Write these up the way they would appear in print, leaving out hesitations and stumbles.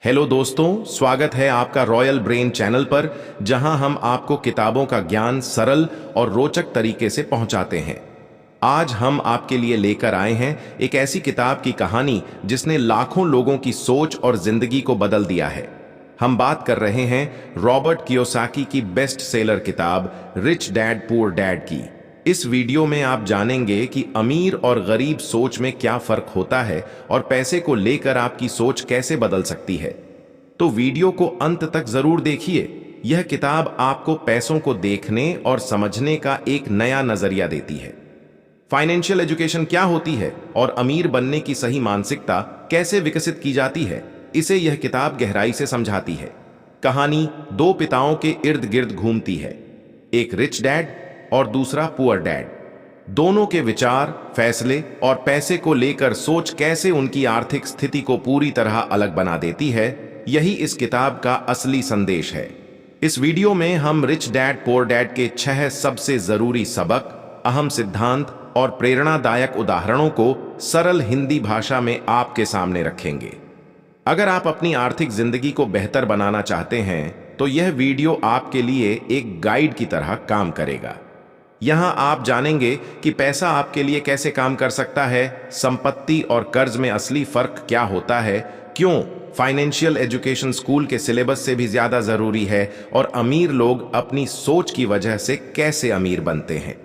Hello दोस्तों, स्वागत है आपका रॉयल ब्रेन चैनल पर, जहां हम आपको किताबों का ज्ञान सरल और रोचक तरीके से पहुंचाते हैं। आज हम आपके लिए लेकर आए हैं एक ऐसी किताब की कहानी जिसने लाखों लोगों की सोच और जिंदगी को बदल दिया है। हम बात कर रहे हैं रॉबर्ट कियोसाकी की बेस्ट सेलर किताब रिच डैड पुअर डैड की। इस वीडियो में आप जानेंगे कि अमीर और गरीब सोच में क्या फर्क होता है और पैसे को लेकर आपकी सोच कैसे बदल सकती है। तो वीडियो को अंत तक जरूर देखिए। यह किताब आपको पैसों को देखने और समझने का एक नया नजरिया देती है। फाइनेंशियल एजुकेशन क्या होती है और अमीर बनने की सही मानसिकता कैसे विकसित की जाती है, इसे यह किताब गहराई से समझाती है। कहानी दो पिताओं के इर्द गिर्द घूमती है, एक रिच डैड और दूसरा पुअर डैड। दोनों के विचार, फैसले और पैसे को लेकर सोच कैसे उनकी आर्थिक स्थिति को पूरी तरह अलग बना देती है, यही इस किताब का असली संदेश है। इस वीडियो में हम रिच डैड पुअर डैड के 6 सबसे जरूरी सबक, अहम सिद्धांत और प्रेरणादायक उदाहरणों को सरल हिंदी भाषा में आपके सामने रखेंगे। अगर आप अपनी आर्थिक जिंदगी को बेहतर बनाना चाहते हैं तो यह वीडियो आपके लिए एक गाइड की तरह काम करेगा। यहां आप जानेंगे कि पैसा आपके लिए कैसे काम कर सकता है, संपत्ति और कर्ज में असली फर्क क्या होता है, क्यों फाइनेंशियल एजुकेशन स्कूल के सिलेबस से भी ज्यादा जरूरी है और अमीर लोग अपनी सोच की वजह से कैसे अमीर बनते हैं।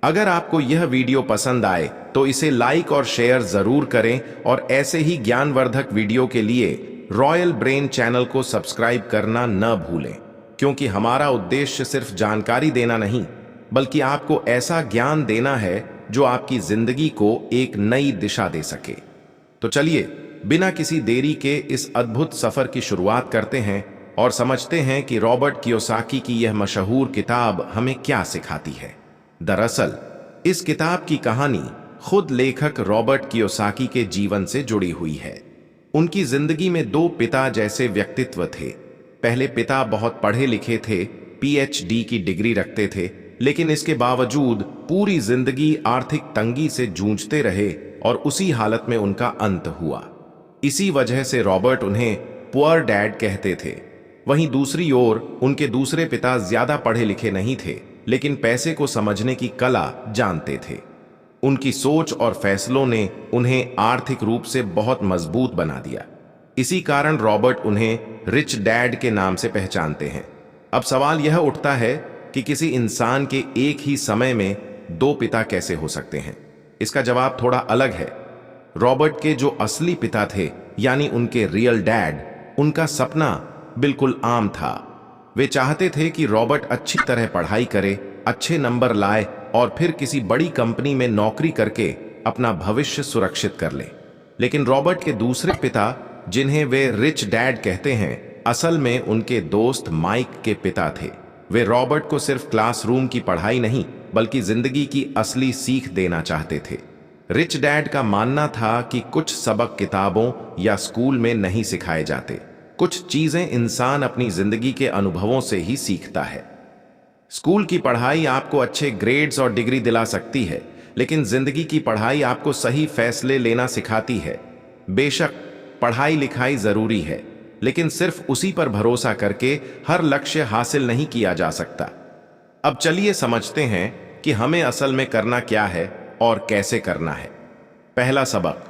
अगर आपको यह वीडियो पसंद आए तो इसे लाइक और शेयर जरूर करें और ऐसे ही ज्ञानवर्धक वीडियो के लिए रॉयल ब्रेन चैनल को सब्सक्राइब करना न भूलें, क्योंकि हमारा उद्देश्य सिर्फ जानकारी देना नहीं बल्कि आपको ऐसा ज्ञान देना है जो आपकी जिंदगी को एक नई दिशा दे सके। तो चलिए बिना किसी देरी के इस अद्भुत सफर की शुरुआत करते हैं और समझते हैं कि रॉबर्ट कियोसाकी की यह मशहूर किताब हमें क्या सिखाती है। दरअसल इस किताब की कहानी खुद लेखक रॉबर्ट कियोसाकी के जीवन से जुड़ी हुई है। उनकी जिंदगी में दो पिता जैसे व्यक्तित्व थे। पहले पिता बहुत पढ़े लिखे थे, पीएचडी की डिग्री रखते थे, लेकिन इसके बावजूद पूरी जिंदगी आर्थिक तंगी से जूझते रहे और उसी हालत में उनका अंत हुआ। इसी वजह से रॉबर्ट उन्हें पुअर डैड कहते थे। वहीं दूसरी ओर उनके दूसरे पिता ज्यादा पढ़े लिखे नहीं थे, लेकिन पैसे को समझने की कला जानते थे। उनकी सोच और फैसलों ने उन्हें आर्थिक रूप से बहुत मजबूत बना दिया। इसी कारण रॉबर्ट उन्हें रिच डैड के नाम से पहचानते हैं। अब सवाल यह उठता है कि किसी इंसान के एक ही समय में दो पिता कैसे हो सकते हैं। इसका जवाब थोड़ा अलग है। रॉबर्ट के जो असली पिता थे, यानी उनके रियल डैड, उनका सपना बिल्कुल आम था। वे चाहते थे कि रॉबर्ट अच्छी तरह पढ़ाई करे, अच्छे नंबर लाए और फिर किसी बड़ी कंपनी में नौकरी करके अपना भविष्य सुरक्षित कर ले। लेकिन रॉबर्ट के दूसरे पिता, जिन्हें वे रिच डैड कहते हैं, असल में उनके दोस्त माइक के पिता थे। वे रॉबर्ट को सिर्फ क्लासरूम की पढ़ाई नहीं बल्कि जिंदगी की असली सीख देना चाहते थे। रिच डैड का मानना था कि कुछ सबक किताबों या स्कूल में नहीं सिखाए जाते, कुछ चीजें इंसान अपनी जिंदगी के अनुभवों से ही सीखता है। स्कूल की पढ़ाई आपको अच्छे ग्रेड्स और डिग्री दिला सकती है, लेकिन जिंदगी की पढ़ाई आपको सही फैसले लेना सिखाती है। बेशक पढ़ाई लिखाई जरूरी है, लेकिन सिर्फ उसी पर भरोसा करके हर लक्ष्य हासिल नहीं किया जा सकता। अब चलिए समझते हैं कि हमें असल में करना क्या है और कैसे करना है। पहला सबक,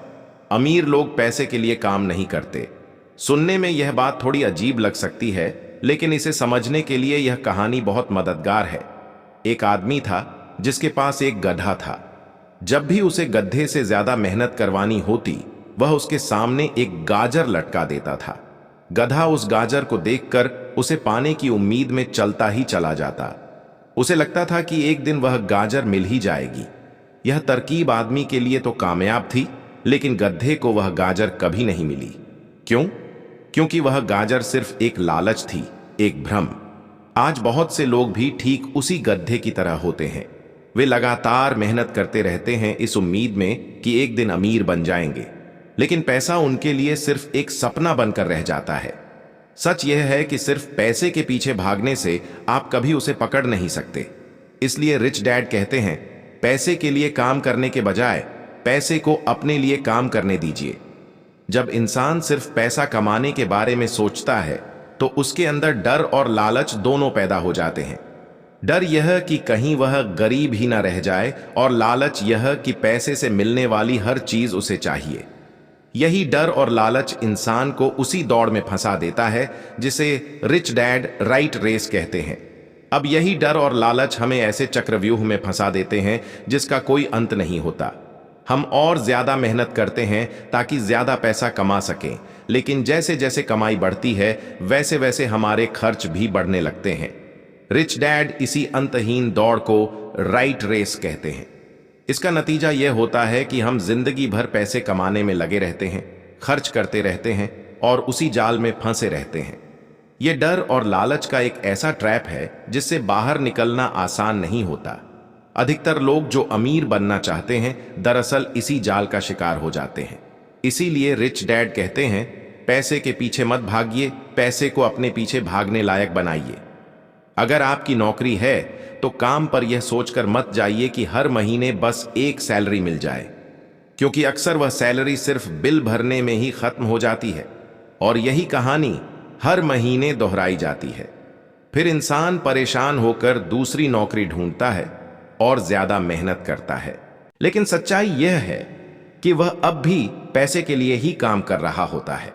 अमीर लोग पैसे के लिए काम नहीं करते। सुनने में यह बात थोड़ी अजीब लग सकती है, लेकिन इसे समझने के लिए यह कहानी बहुत मददगार है। एक आदमी था जिसके पास एक गधा था। जब भी उसे गधे से ज्यादा मेहनत करवानी होती, वह उसके सामने एक गाजर लटका देता था। गधा उस गाजर को देखकर उसे पाने की उम्मीद में चलता ही चला जाता। उसे लगता था कि एक दिन वह गाजर मिल ही जाएगी। यह तरकीब आदमी के लिए तो कामयाब थी, लेकिन गधे को वह गाजर कभी नहीं मिली। क्यों? क्योंकि वह गाजर सिर्फ एक लालच थी, एक भ्रम। आज बहुत से लोग भी ठीक उसी गधे की तरह होते हैं। वे लगातार मेहनत करते रहते हैं इस उम्मीद में कि एक दिन अमीर बन जाएंगे, लेकिन पैसा उनके लिए सिर्फ एक सपना बनकर रह जाता है। सच यह है कि सिर्फ पैसे के पीछे भागने से आप कभी उसे पकड़ नहीं सकते। इसलिए रिच डैड कहते हैं, पैसे के लिए काम करने के बजाय पैसे को अपने लिए काम करने दीजिए। जब इंसान सिर्फ पैसा कमाने के बारे में सोचता है तो उसके अंदर डर और लालच दोनों पैदा हो जाते हैं। डर यह कि कहीं वह गरीब ही ना रह जाए, और लालच यह कि पैसे से मिलने वाली हर चीज उसे चाहिए। यही डर और लालच इंसान को उसी दौड़ में फंसा देता है जिसे रिच डैड राइट रेस कहते हैं। अब यही डर और लालच हमें ऐसे चक्रव्यूह में फंसा देते हैं जिसका कोई अंत नहीं होता। हम और ज्यादा मेहनत करते हैं ताकि ज्यादा पैसा कमा सकें, लेकिन जैसे जैसे कमाई बढ़ती है वैसे वैसे हमारे खर्च भी बढ़ने लगते हैं। रिच डैड इसी अंतहीन दौड़ को राइट रेस कहते हैं। इसका नतीजा यह होता है कि हम जिंदगी भर पैसे कमाने में लगे रहते हैं, खर्च करते रहते हैं और उसी जाल में फंसे रहते हैं। यह डर और लालच का एक ऐसा ट्रैप है जिससे बाहर निकलना आसान नहीं होता। अधिकतर लोग जो अमीर बनना चाहते हैं दरअसल इसी जाल का शिकार हो जाते हैं। इसीलिए रिच डैड कहते हैं, पैसे के पीछे मत भागिए, पैसे को अपने पीछे भागने लायक बनाइए। अगर आपकी नौकरी है तो काम पर यह सोचकर मत जाइए कि हर महीने बस एक सैलरी मिल जाए, क्योंकि अक्सर वह सैलरी सिर्फ बिल भरने में ही खत्म हो जाती है और यही कहानी हर महीने दोहराई जाती है। फिर इंसान परेशान होकर दूसरी नौकरी ढूंढता है और ज्यादा मेहनत करता है। लेकिन सच्चाई यह है कि वह अब भी पैसे के लिए ही काम कर रहा होता है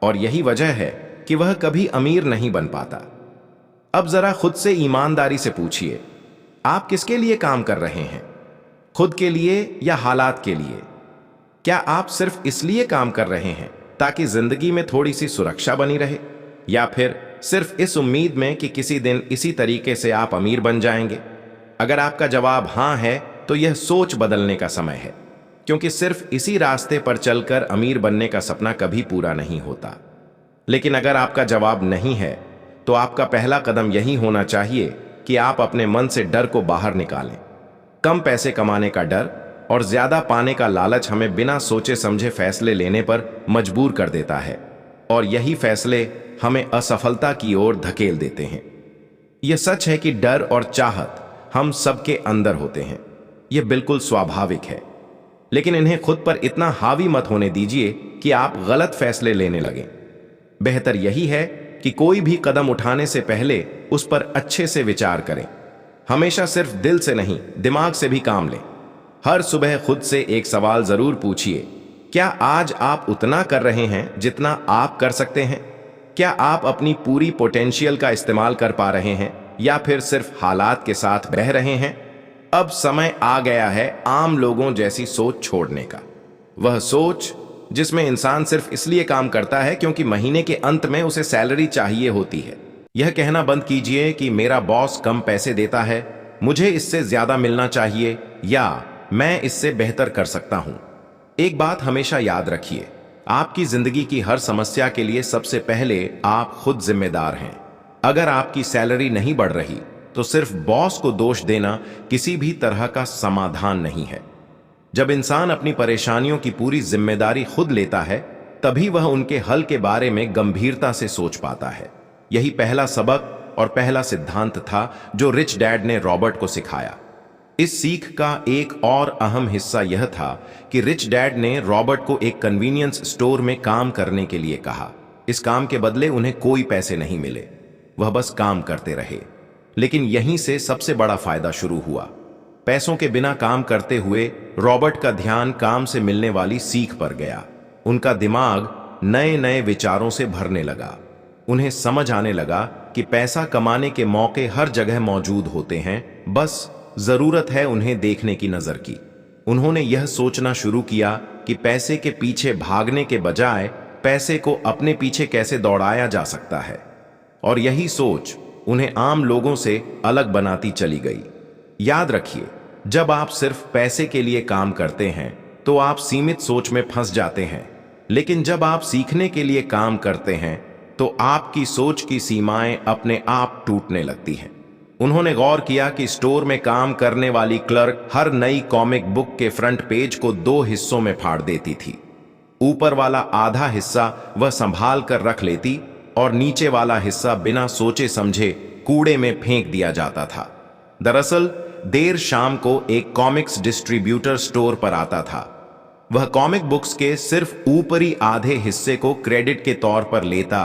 और यही वजह है कि वह कभी अमीर नहीं बन पाता। अब जरा खुद से ईमानदारी से पूछिए, आप किसके लिए काम कर रहे हैं? खुद के लिए या हालात के लिए? क्या आप सिर्फ इसलिए काम कर रहे हैं ताकि जिंदगी में थोड़ी सी सुरक्षा बनी रहे, या फिर सिर्फ इस उम्मीद में कि किसी दिन इसी तरीके से आप अमीर बन जाएंगे? अगर आपका जवाब हां है तो यह सोच बदलने का समय है, क्योंकि सिर्फ इसी रास्ते पर चलकर अमीर बनने का सपना कभी पूरा नहीं होता। लेकिन अगर आपका जवाब नहीं है तो आपका पहला कदम यही होना चाहिए कि आप अपने मन से डर को बाहर निकालें। कम पैसे कमाने का डर और ज्यादा पाने का लालच हमें बिना सोचे समझे फैसले लेने पर मजबूर कर देता है, और यही फैसले हमें असफलता की ओर धकेल देते हैं। यह सच है कि डर और चाहत हम सबके अंदर होते हैं, यह बिल्कुल स्वाभाविक है, लेकिन इन्हें खुद पर इतना हावी मत होने दीजिए कि आप गलत फैसले लेने लगें। बेहतर यही है कि कोई भी कदम उठाने से पहले उस पर अच्छे से विचार करें। हमेशा सिर्फ दिल से नहीं, दिमाग से भी काम लें। हर सुबह खुद से एक सवाल जरूर पूछिए, क्या आज आप उतना कर रहे हैं जितना आप कर सकते हैं? क्या आप अपनी पूरी पोटेंशियल का इस्तेमाल कर पा रहे हैं, या फिर सिर्फ हालात के साथ बह रहे हैं? अब समय आ गया है आम लोगों जैसी सोच छोड़ने का, वह सोच जिसमें इंसान सिर्फ इसलिए काम करता है क्योंकि महीने के अंत में उसे सैलरी चाहिए होती है। यह कहना बंद कीजिए कि मेरा बॉस कम पैसे देता है, मुझे इससे ज्यादा मिलना चाहिए, या मैं इससे बेहतर कर सकता हूं। एक बात हमेशा याद रखिए, आपकी जिंदगी की हर समस्या के लिए सबसे पहले आप खुद जिम्मेदार हैं। अगर आपकी सैलरी नहीं बढ़ रही तो सिर्फ बॉस को दोष देना किसी भी तरह का समाधान नहीं है। जब इंसान अपनी परेशानियों की पूरी जिम्मेदारी खुद लेता है तभी वह उनके हल के बारे में गंभीरता से सोच पाता है। यही पहला सबक और पहला सिद्धांत था जो रिच डैड ने रॉबर्ट को सिखाया। इस सीख का एक और अहम हिस्सा यह था कि रिच डैड ने रॉबर्ट को एक कन्वीनियंस स्टोर में काम करने के लिए कहा। इस काम के बदले उन्हें कोई पैसे नहीं मिले, वह बस काम करते रहे। लेकिन यहीं से सबसे बड़ा फायदा शुरू हुआ। पैसों के बिना काम करते हुए रॉबर्ट का ध्यान काम से मिलने वाली सीख पर गया। उनका दिमाग नए नए विचारों से भरने लगा। उन्हें समझ आने लगा कि पैसा कमाने के मौके हर जगह मौजूद होते हैं, बस जरूरत है उन्हें देखने की नजर की। उन्होंने यह सोचना शुरू किया कि पैसे के पीछे भागने के बजाय पैसे को अपने पीछे कैसे दौड़ाया जा सकता है, और यही सोच उन्हें आम लोगों से अलग बनाती चली गई। याद रखिए, जब आप सिर्फ पैसे के लिए काम करते हैं तो आप सीमित सोच में फंस जाते हैं, लेकिन जब आप सीखने के लिए काम करते हैं तो आपकी सोच की सीमाएं अपने आप टूटने लगती हैं। उन्होंने गौर किया कि स्टोर में काम करने वाली क्लर्क हर नई कॉमिक बुक के फ्रंट पेज को 2 हिस्सों में फाड़ देती थी। ऊपर वाला आधा हिस्सा वह संभाल कर रख लेती और नीचे वाला हिस्सा बिना सोचे समझे कूड़े में फेंक दिया जाता था। दरअसल देर शाम को एक कॉमिक्स डिस्ट्रीब्यूटर स्टोर पर आता था। वह कॉमिक बुक्स के सिर्फ ऊपरी आधे हिस्से को क्रेडिट के तौर पर लेता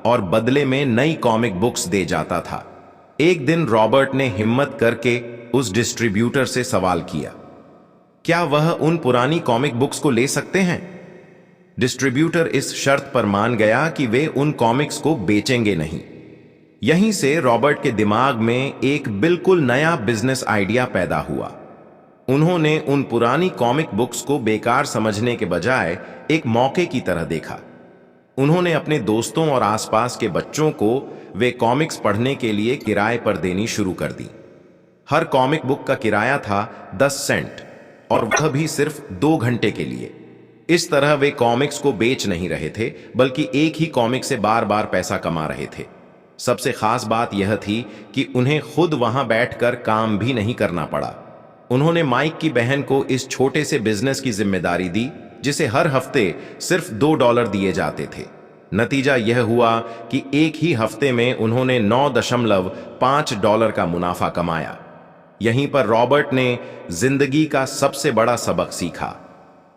और बदले में नई कॉमिक बुक्स दे जाता था। एक दिन रॉबर्ट ने हिम्मत करके उस डिस्ट्रीब्यूटर से सवाल किया, क्या वह उन पुरानी कॉमिक बुक्स को ले सकते हैं? डिस्ट्रीब्यूटर इस शर्त पर मान गया कि वे उन कॉमिक्स को बेचेंगे नहीं। यहीं से रॉबर्ट के दिमाग में एक बिल्कुल नया बिजनेस आइडिया पैदा हुआ। उन्होंने उन पुरानी कॉमिक बुक्स को बेकार समझने के बजाय एक मौके की तरह देखा। उन्होंने अपने दोस्तों और आसपास के बच्चों को वे कॉमिक्स पढ़ने के लिए किराए पर देनी शुरू कर दी। हर कॉमिक बुक का किराया था 10 सेंट, और वह भी सिर्फ 2 घंटे के लिए। इस तरह वे कॉमिक्स को बेच नहीं रहे थे, बल्कि एक ही कॉमिक से बार बार पैसा कमा रहे थे। सबसे खास बात यह थी कि उन्हें खुद वहां बैठकर काम भी नहीं करना पड़ा। उन्होंने माइक की बहन को इस छोटे से बिजनेस की जिम्मेदारी दी, जिसे हर हफ्ते सिर्फ $2 दिए जाते थे। नतीजा यह हुआ कि एक ही हफ्ते में उन्होंने $9.5 का मुनाफा कमाया। यहीं पर रॉबर्ट ने जिंदगी का सबसे बड़ा सबक सीखा।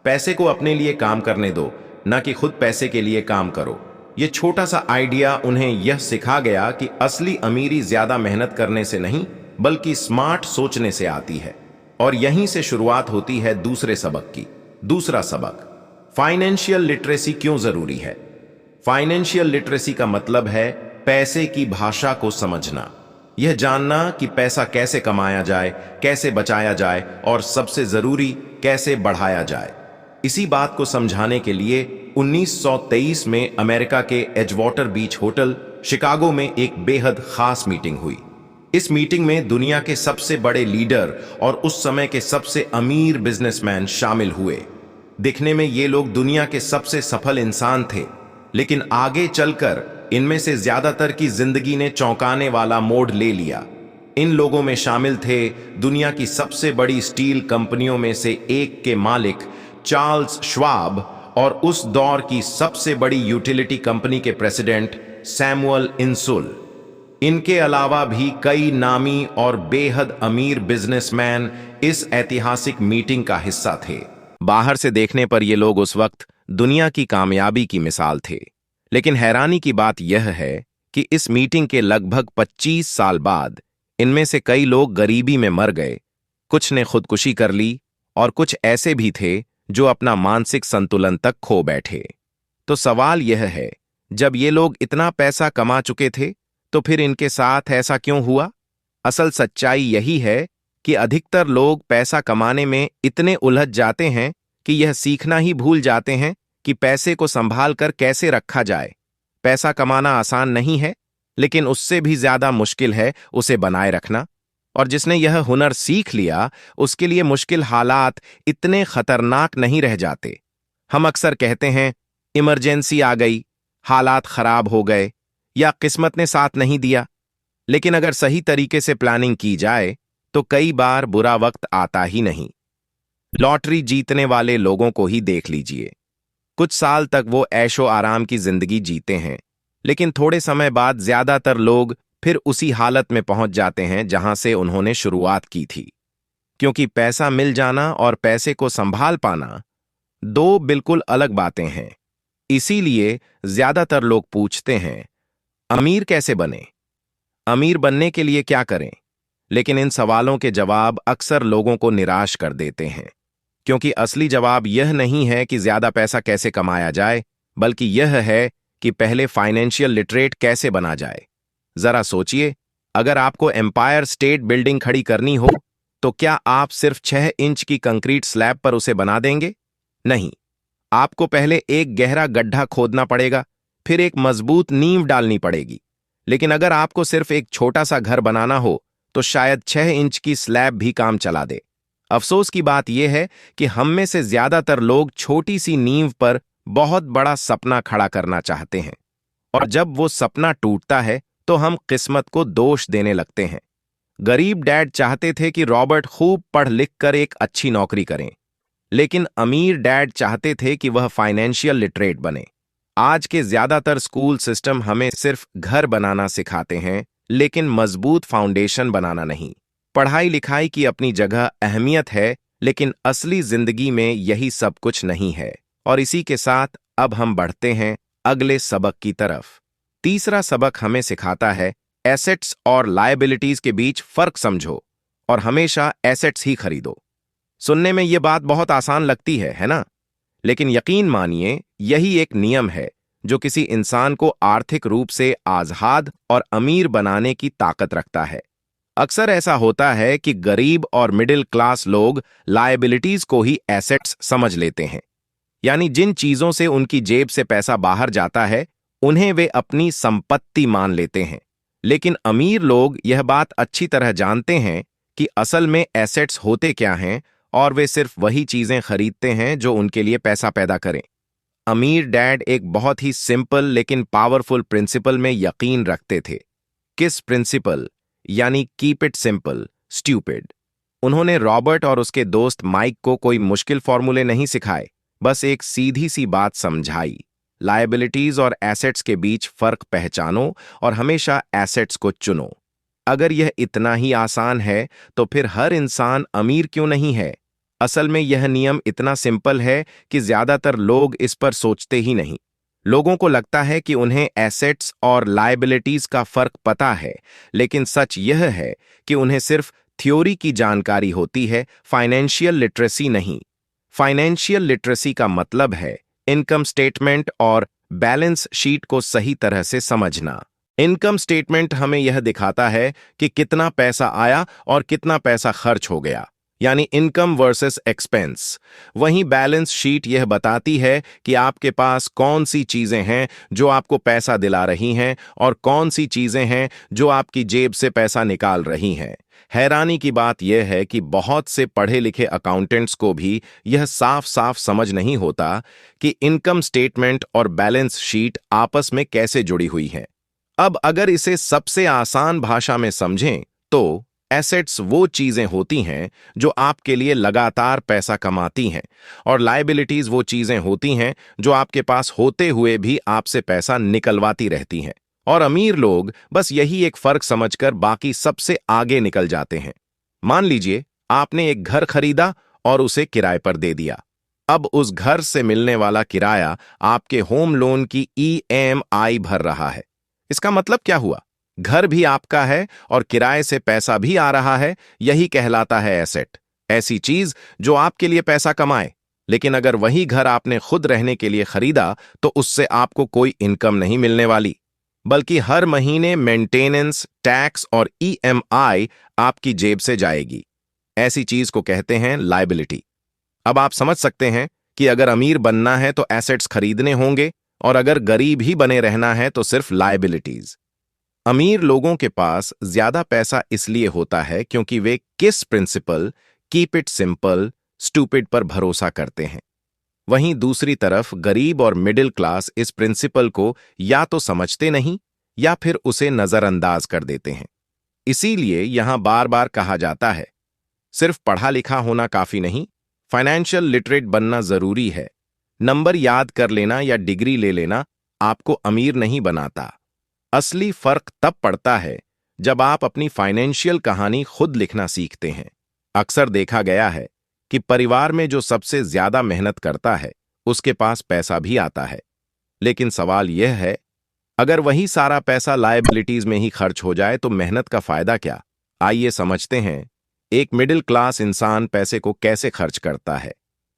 पैसे को अपने लिए काम करने दो, न कि खुद पैसे के लिए काम करो। यह छोटा सा आइडिया उन्हें यह सिखा गया कि असली अमीरी ज्यादा मेहनत करने से नहीं, बल्कि स्मार्ट सोचने से आती है। और यहीं से शुरुआत होती है दूसरे सबक की। दूसरा सबक, फाइनेंशियल लिटरेसी क्यों जरूरी है। फाइनेंशियल लिटरेसी का मतलब है पैसे की भाषा को समझना, यह जानना कि पैसा कैसे कमाया जाए, कैसे बचाया जाए और सबसे जरूरी कैसे बढ़ाया जाए। इसी बात को समझाने के लिए 1923 में अमेरिका के एजवाटर बीच होटल शिकागो में एक बेहद खास मीटिंग हुई। इस मीटिंग में दुनिया के सबसे बड़े लीडर और उस समय के सबसे अमीर बिजनेसमैन शामिल हुए। दिखने में ये लोग दुनिया के सबसे सफल इंसान थे, लेकिन आगे चलकर इनमें से ज्यादातर की जिंदगी ने चौंकाने वाला मोड़ ले लिया। इन लोगों में शामिल थे दुनिया की सबसे बड़ी स्टील कंपनियों में से एक के मालिक चार्ल्स श्वाब और उस दौर की सबसे बड़ी यूटिलिटी कंपनी के प्रेसिडेंट सैमुअल इंसुल। इनके अलावा भी कई नामी और बेहद अमीर बिजनेसमैन इस ऐतिहासिक मीटिंग का हिस्सा थे। बाहर से देखने पर ये लोग उस वक्त दुनिया की कामयाबी की मिसाल थे, लेकिन हैरानी की बात यह है कि इस मीटिंग के लगभग 25 साल बाद इनमें से कई लोग गरीबी में मर गए, कुछ ने खुदकुशी कर ली और कुछ ऐसे भी थे जो अपना मानसिक संतुलन तक खो बैठे। तो सवाल यह है, जब ये लोग इतना पैसा कमा चुके थे तो फिर इनके साथ ऐसा क्यों हुआ? असल सच्चाई यही है कि अधिकतर लोग पैसा कमाने में इतने उलझ जाते हैं कि यह सीखना ही भूल जाते हैं कि पैसे को संभाल कर कैसे रखा जाए। पैसा कमाना आसान नहीं है, लेकिन उससे भी ज्यादा मुश्किल है उसे बनाए रखना। और जिसने यह हुनर सीख लिया, उसके लिए मुश्किल हालात इतने खतरनाक नहीं रह जाते। हम अक्सर कहते हैं, इमरजेंसी आ गई, हालात खराब हो गए या किस्मत ने साथ नहीं दिया। लेकिन अगर सही तरीके से प्लानिंग की जाए तो कई बार बुरा वक्त आता ही नहीं। लॉटरी जीतने वाले लोगों को ही देख लीजिए। कुछ साल तक वो ऐशो आराम की जिंदगी जीते हैं, लेकिन थोड़े समय बाद ज्यादातर लोग फिर उसी हालत में पहुंच जाते हैं जहां से उन्होंने शुरुआत की थी। क्योंकि पैसा मिल जाना और पैसे को संभाल पाना दो बिल्कुल अलग बातें हैं। इसीलिए ज्यादातर लोग पूछते हैं, अमीर कैसे बने? अमीर बनने के लिए क्या करें? लेकिन इन सवालों के जवाब अक्सर लोगों को निराश कर देते हैं, क्योंकि असली जवाब यह नहीं है कि ज्यादा पैसा कैसे कमाया जाए, बल्कि यह है कि पहले फाइनेंशियल लिटरेट कैसे बना जाए। जरा सोचिए, अगर आपको एम्पायर स्टेट बिल्डिंग खड़ी करनी हो तो क्या आप सिर्फ 6 इंच की कंक्रीट स्लैब पर उसे बना देंगे? नहीं, आपको पहले एक गहरा गड्ढा खोदना पड़ेगा, फिर एक मजबूत नींव डालनी पड़ेगी। लेकिन अगर आपको सिर्फ एक छोटा सा घर बनाना हो तो शायद 6 इंच की स्लैब भी काम चला दे। अफसोस की बात यह है कि हम में से ज्यादातर लोग छोटी सी नींव पर बहुत बड़ा सपना खड़ा करना चाहते हैं, और जब वो सपना टूटता है तो हम किस्मत को दोष देने लगते हैं। गरीब डैड चाहते थे कि रॉबर्ट खूब पढ़ लिख कर एक अच्छी नौकरी करें, लेकिन अमीर डैड चाहते थे कि वह फाइनेंशियल लिटरेट बने। आज के ज्यादातर स्कूल सिस्टम हमें सिर्फ घर बनाना सिखाते हैं, लेकिन मजबूत फाउंडेशन बनाना नहीं। पढ़ाई लिखाई की अपनी जगह अहमियत है, लेकिन असली जिंदगी में यही सब कुछ नहीं है। और इसी के साथ अब हम बढ़ते हैं अगले सबक की तरफ। तीसरा सबक हमें सिखाता है एसेट्स और लायबिलिटीज के बीच फर्क समझो और हमेशा एसेट्स ही खरीदो। सुनने में यह बात बहुत आसान लगती है ना? लेकिन यकीन मानिए यही एक नियम है जो किसी इंसान को आर्थिक रूप से आजाद और अमीर बनाने की ताकत रखता है। अक्सर ऐसा होता है कि गरीब और मिडिल क्लास लोग लायबिलिटीज को ही एसेट्स समझ लेते हैं, यानी जिन चीजों से उनकी जेब से पैसा बाहर जाता है उन्हें वे अपनी संपत्ति मान लेते हैं। लेकिन अमीर लोग यह बात अच्छी तरह जानते हैं कि असल में एसेट्स होते क्या हैं और वे सिर्फ वही चीजें खरीदते हैं जो उनके लिए पैसा पैदा करें। अमीर डैड एक बहुत ही सिंपल लेकिन पावरफुल प्रिंसिपल में यकीन रखते थे। किस प्रिंसिपल? यानी कीप इट सिंपल स्टूपिड। उन्होंने रॉबर्ट और उसके दोस्त माइक को कोई मुश्किल फॉर्मूले नहीं सिखाए, बस एक सीधी सी बात समझाई। लायबिलिटीज और एसेट्स के बीच फर्क पहचानो और हमेशा एसेट्स को चुनो। अगर यह इतना ही आसान है तो फिर हर इंसान अमीर क्यों नहीं है? असल में यह नियम इतना सिंपल है कि ज्यादातर लोग इस पर सोचते ही नहीं। लोगों को लगता है कि उन्हें एसेट्स और लायबिलिटीज का फर्क पता है, लेकिन सच यह है कि उन्हें सिर्फ थ्योरी की जानकारी होती है, फाइनेंशियल लिटरेसी नहीं। फाइनेंशियल लिटरेसी का मतलब है इनकम स्टेटमेंट और बैलेंस शीट को सही तरह से समझना। इनकम स्टेटमेंट हमें यह दिखाता है कि कितना पैसा आया और कितना पैसा खर्च हो गया, यानी इनकम वर्सेस एक्सपेंस। वहीं बैलेंस शीट यह बताती है कि आपके पास कौन सी चीजें हैं जो आपको पैसा दिला रही हैं और कौन सी चीजें हैं जो आपकी जेब से पैसा निकाल रही हैं। हैरानी की बात यह है कि बहुत से पढ़े लिखे अकाउंटेंट्स को भी यह साफ साफ समझ नहीं होता कि इनकम स्टेटमेंट और बैलेंस शीट आपस में कैसे जुड़ी हुई हैं। अब अगर इसे सबसे आसान भाषा में समझें तो एसेट्स वो चीजें होती हैं जो आपके लिए लगातार पैसा कमाती हैं और लायबिलिटीज वो चीजें होती हैं जो आपके पास होते हुए भी आपसे पैसा निकलवाती रहती हैं। और अमीर लोग बस यही एक फर्क समझकर बाकी सबसे आगे निकल जाते हैं। मान लीजिए आपने एक घर खरीदा और उसे किराए पर दे दिया। अब उस घर से मिलने वाला किराया आपके होम लोन की EMI भर रहा है। इसका मतलब क्या हुआ? घर भी आपका है और किराए से पैसा भी आ रहा है। यही कहलाता है एसेट, ऐसी चीज जो आपके लिए पैसा कमाए। लेकिन अगर वही घर आपने खुद रहने के लिए खरीदा तो उससे आपको कोई इनकम नहीं मिलने वाली, बल्कि हर महीने मेंटेनेंस, टैक्स और EMI आपकी जेब से जाएगी। ऐसी चीज को कहते हैं लायबिलिटी। अब आप समझ सकते हैं कि अगर अमीर बनना है तो एसेट्स खरीदने होंगे और अगर गरीब ही बने रहना है तो सिर्फ लायबिलिटीज। अमीर लोगों के पास ज्यादा पैसा इसलिए होता है क्योंकि वे KISS principle, keep it simple stupid पर भरोसा करते हैं। वहीं दूसरी तरफ गरीब और मिडिल क्लास इस प्रिंसिपल को या तो समझते नहीं या फिर उसे नजरअंदाज कर देते हैं। इसीलिए यहां बार बार कहा जाता है सिर्फ पढ़ा लिखा होना काफी नहीं, फाइनेंशियल लिटरेट बनना जरूरी है। नंबर याद कर लेना या डिग्री ले लेना आपको अमीर नहीं बनाता। असली फर्क तब पड़ता है जब आप अपनी फाइनेंशियल कहानी खुद लिखना सीखते हैं। अक्सर देखा गया है कि परिवार में जो सबसे ज्यादा मेहनत करता है उसके पास पैसा भी आता है। लेकिन सवाल यह है, अगर वही सारा पैसा लायबिलिटीज में ही खर्च हो जाए तो मेहनत का फायदा क्या? आइए समझते हैं एक मिडिल क्लास इंसान पैसे को कैसे खर्च करता है।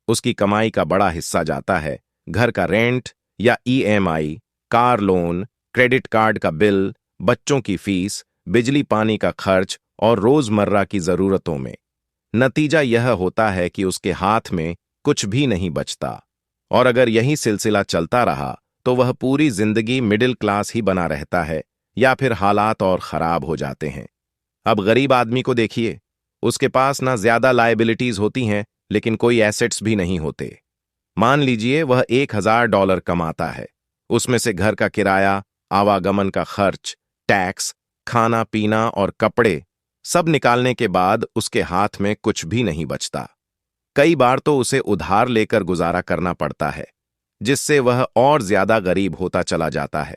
उसकी कमाई का बड़ा हिस्सा जाता है घर का रेंट या EMI, car loan, credit card का बिल, बच्चों की फीस, बिजली पानी का खर्च और रोजमर्रा की जरूरतों में। नतीजा यह होता है कि उसके हाथ में कुछ भी नहीं बचता। और अगर यही सिलसिला चलता रहा तो वह पूरी जिंदगी मिडिल क्लास ही बना रहता है या फिर हालात और खराब हो जाते हैं। अब गरीब आदमी को देखिए, उसके पास ना ज्यादा लायबिलिटीज होती हैं लेकिन कोई एसेट्स भी नहीं होते। मान लीजिए वह $1000 कमाता है, उसमें से घर का किराया, आवागमन का खर्च, टैक्स, खाना पीना और कपड़े सब निकालने के बाद उसके हाथ में कुछ भी नहीं बचता। कई बार तो उसे उधार लेकर गुजारा करना पड़ता है, जिससे वह और ज्यादा गरीब होता चला जाता है।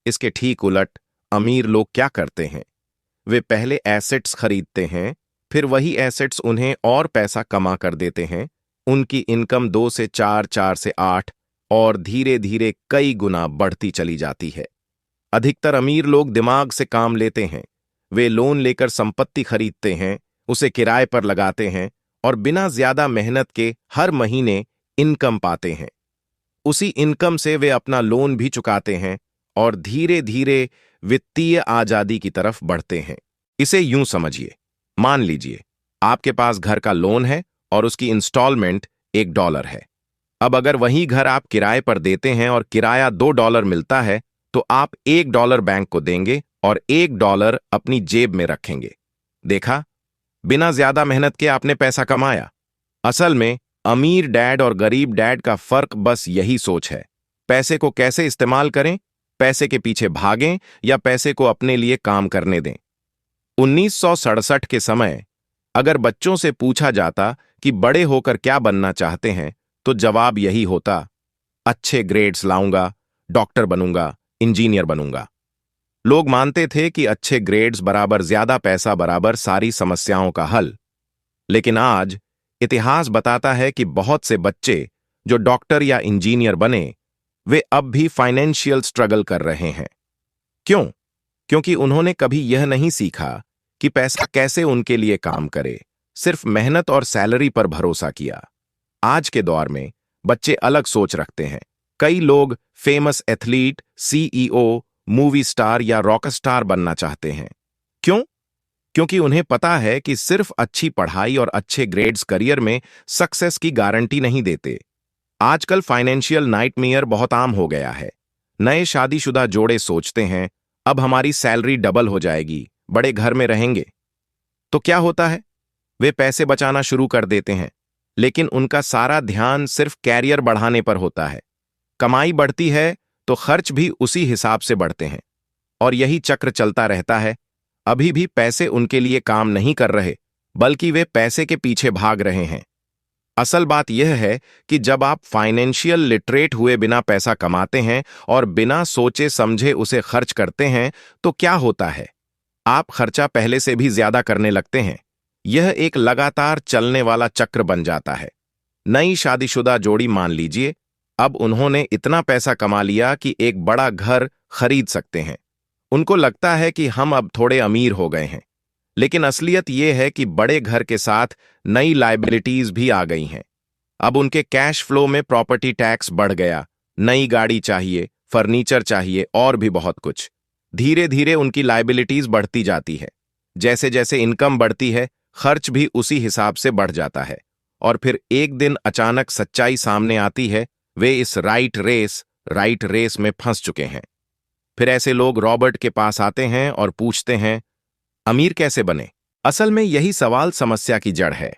इसके ठीक उलट अमीर लोग क्या करते हैं? वे पहले एसेट्स खरीदते हैं, फिर वही एसेट्स उन्हें और पैसा कमा कर देते हैं। उनकी इनकम 2 से 4, 4 से 8 और धीरे धीरे कई गुना बढ़ती चली जाती है। अधिकतर अमीर लोग दिमाग से काम लेते हैं। वे लोन लेकर संपत्ति खरीदते हैं, उसे किराए पर लगाते हैं और बिना ज्यादा मेहनत के हर महीने इनकम पाते हैं। उसी इनकम से वे अपना लोन भी चुकाते हैं और धीरे धीरे वित्तीय आजादी की तरफ बढ़ते हैं। इसे यूं समझिए, मान लीजिए आपके पास घर का लोन है और उसकी इंस्टॉलमेंट $1 है। अब अगर वही घर आप किराए पर देते हैं और किराया $2 मिलता है, तो आप $1 बैंक को देंगे और $1 अपनी जेब में रखेंगे। देखा, बिना ज्यादा मेहनत के आपने पैसा कमाया। असल में अमीर डैड और गरीब डैड का फर्क बस यही सोच है। पैसे को कैसे इस्तेमाल करें, पैसे के पीछे भागें या पैसे को अपने लिए काम करने दें। 1967 के समय अगर बच्चों से पूछा जाता कि बड़े होकर क्या बनना चाहते हैं, तो जवाब यही होता, अच्छे ग्रेड्स लाऊंगा, डॉक्टर बनूंगा, इंजीनियर बनूंगा। लोग मानते थे कि अच्छे ग्रेड्स बराबर ज्यादा पैसा बराबर सारी समस्याओं का हल। लेकिन आज इतिहास बताता है कि बहुत से बच्चे जो डॉक्टर या इंजीनियर बने, वे अब भी फाइनेंशियल स्ट्रगल कर रहे हैं। क्यों? क्योंकि उन्होंने कभी यह नहीं सीखा कि पैसा कैसे उनके लिए काम करे, सिर्फ मेहनत और सैलरी पर भरोसा किया। आज के दौर में बच्चे अलग सोच रखते हैं। कई लोग famous athlete, CEO, movie star या रॉक स्टार बनना चाहते हैं। क्यों? क्योंकि उन्हें पता है कि सिर्फ अच्छी पढ़ाई और अच्छे ग्रेड्स करियर में सक्सेस की गारंटी नहीं देते। आजकल फाइनेंशियल नाइटमेयर बहुत आम हो गया है। नए शादीशुदा जोड़े सोचते हैं, अब हमारी सैलरी डबल हो जाएगी, बड़े घर में रहेंगे। तो क्या होता है? वे पैसे बचाना शुरू कर देते हैं, लेकिन उनका सारा ध्यान सिर्फ कैरियर बढ़ाने पर होता है। कमाई बढ़ती है तो खर्च भी उसी हिसाब से बढ़ते हैं और यही चक्र चलता रहता है। अभी भी पैसे उनके लिए काम नहीं कर रहे, बल्कि वे पैसे के पीछे भाग रहे हैं। असल बात यह है कि जब आप फाइनेंशियल लिटरेट हुए बिना पैसा कमाते हैं और बिना सोचे समझे उसे खर्च करते हैं, तो क्या होता है? आप खर्चा पहले से भी ज्यादा करने लगते हैं। यह एक लगातार चलने वाला चक्र बन जाता है। नई शादीशुदा जोड़ी मान लीजिए, अब उन्होंने इतना पैसा कमा लिया कि एक बड़ा घर खरीद सकते हैं। उनको लगता है कि हम अब थोड़े अमीर हो गए हैं, लेकिन असलियत यह है कि बड़े घर के साथ नई लायबिलिटीज भी आ गई हैं। अब उनके कैश फ्लो में प्रॉपर्टी टैक्स बढ़ गया, नई गाड़ी चाहिए, फर्नीचर चाहिए और भी बहुत कुछ। धीरे धीरे उनकी लायबिलिटीज बढ़ती जाती है। जैसे जैसे इनकम बढ़ती है, खर्च भी उसी हिसाब से बढ़ जाता है। और फिर एक दिन अचानक सच्चाई सामने आती है, वे इस राइट रेस में फंस चुके हैं। फिर ऐसे लोग रॉबर्ट के पास आते हैं और पूछते हैं, अमीर कैसे बने? असल में यही सवाल समस्या की जड़ है।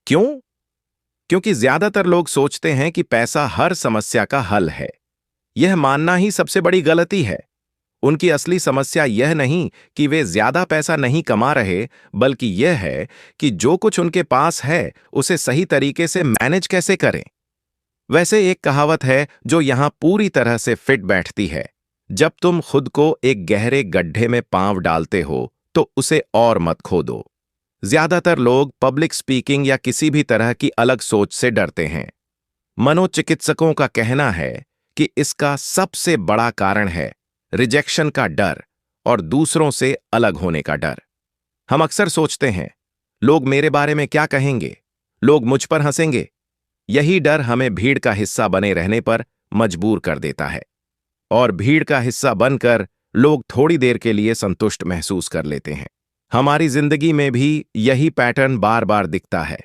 क्यों? क्योंकि ज्यादातर लोग सोचते हैं कि पैसा हर समस्या का हल है। यह मानना ही सबसे बड़ी गलती है। उनकी असली समस्या यह नहीं कि वे ज्यादा पैसा नहीं कमा रहे, बल्कि यह है कि जो कुछ उनके पास है उसे सही तरीके से मैनेज कैसे करें। वैसे एक कहावत है जो यहां पूरी तरह से फिट बैठती है, जब तुम खुद को एक गहरे गड्ढे में पांव डालते हो तो उसे और मत खोदो। ज्यादातर लोग पब्लिक स्पीकिंग या किसी भी तरह की अलग सोच से डरते हैं। मनोचिकित्सकों का कहना है कि इसका सबसे बड़ा कारण है रिजेक्शन का डर और दूसरों से अलग होने का डर। हम अक्सर सोचते हैं, लोग मेरे बारे में क्या कहेंगे, लोग मुझ पर हंसेंगे। यही डर हमें भीड़ का हिस्सा बने रहने पर मजबूर कर देता है, और भीड़ का हिस्सा बनकर लोग थोड़ी देर के लिए संतुष्ट महसूस कर लेते हैं। हमारी जिंदगी में भी यही पैटर्न बार बार दिखता है।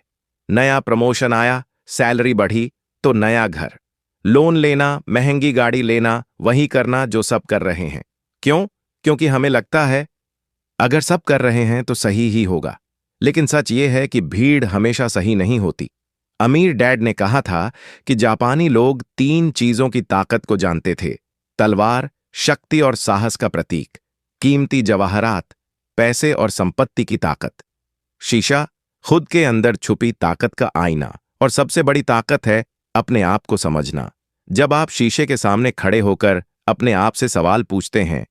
नया प्रमोशन आया, सैलरी बढ़ी, तो नया घर, लोन लेना, महंगी गाड़ी लेना, वही करना जो सब कर रहे हैं। क्यों? क्योंकि हमें लगता है अगर सब कर रहे हैं तो सही ही होगा। लेकिन सच ये है कि भीड़ हमेशा सही नहीं होती। अमीर डैड ने कहा था कि जापानी लोग 3 चीजों की ताकत को जानते थे: तलवार, शक्ति और साहस का प्रतीक; कीमती जवाहरात, पैसे और संपत्ति की ताकत; शीशा, खुद के अंदर छुपी ताकत का आईना; और सबसे बड़ी ताकत है अपने आप को समझना। जब आप शीशे के सामने खड़े होकर अपने आप से सवाल पूछते हैं,